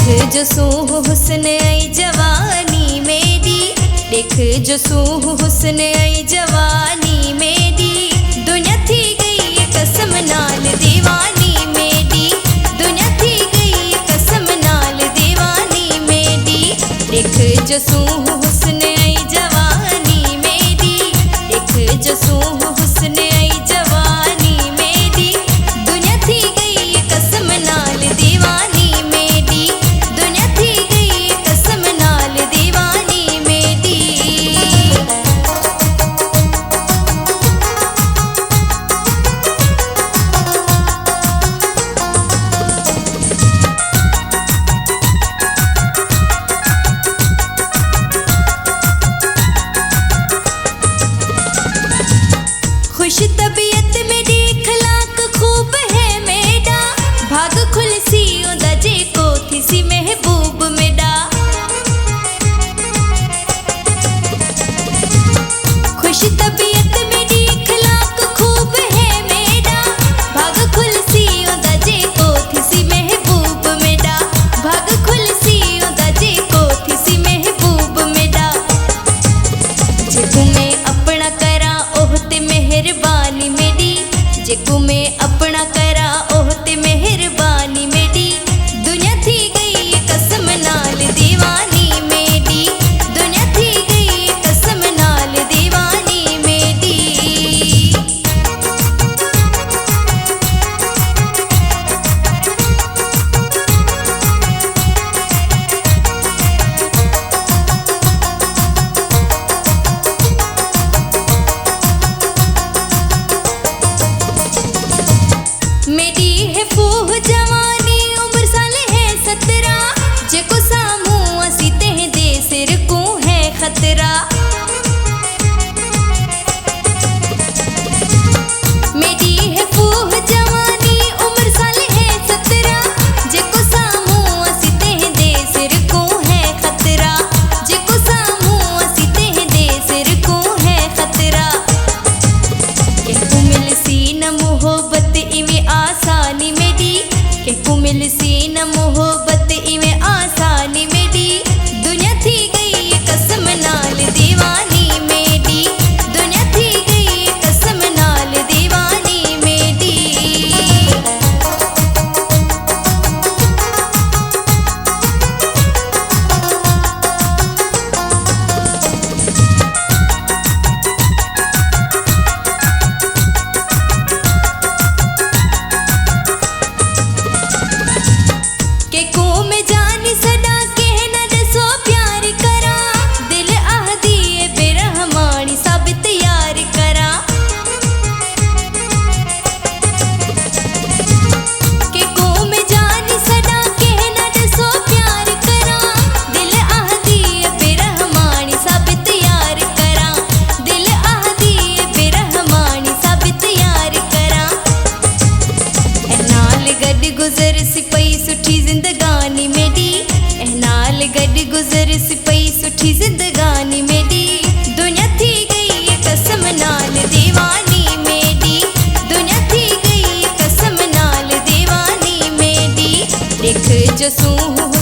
जो सूह हुस्न आई जवानी मेरी, देख जो सूह हुस्न आई जवानी मेरी, दुनिया थी गई कसम नाल दीवानी मेरी, दुनिया थी गई कसम नाल दीवानी मेरी। देख जो सूह हुस्न आई जवानी मेरी, देख जो सूह हुस्न आई जवानी मेरी, दुनिया थी गई कसम नाल दीवानी मेरी, दुनिया थी गई कसम नाल दीवानी मेरी। खुश तबीयत मेरी खलाक खूब है मेरा, भाग खुल सी ओदा जे को थी सी महबूब मेरा। खुश तबीयत मेरी खलाक खूब है मेरा, भाग खुल सी ओदा जे को थी सी महबूब मेरा, भाग खुल सी ओदा जे को थी सी महबूब मेरा। जेको मैं अपना करा ओह ते मेहरबानी मेरी, जेको मैं अपना करा ओह ते मेहरबानी मेरी, दुनिया थी गई कसम नाल दीवानी मेरी, दुनिया थी गई कसम नाल दीवानी मेरी। मेरी है फूह जवानी उम्र साल है 17, जेको सामू असी तेह दे सिर को है खतरा। मेरी है फूह जवानी उम्र साल है 17, जेको सामू असी तेह दे सिर को है खतरा, जेको सामू असी तेह दे सिर को है खतरा। केकू मिल सी न मोहब्बत इवें आसानी मेरी, केकू मिल सी न मोहब्बत इवें आसानी मेरी, दुनिया थी गई कसम नाल दीवानी मेरी, दुनिया थी गई कसम नाल दीवानी मेरी। के को में जानी सदा कहना दसो प्यार करा, दिल आहदी बेरहमानी साबित यार करा। के को में जानी सदा कहना दसो प्यार करा, दिल आहदी बेरहमानी साबित यार करा, दिल आहदी बेरहमानी साबित यार करा। ए नाल गड गुजर सी पई सुठी जिंदगानी मेरी, ए नाल गड गुजर सी पई सुठी जिंदगानी मेरी, दुनिया थी गई कसम नाल दीवानी मेरी, दुनिया थी गई कसम नाल दीवानी मेरी। देख जो सूह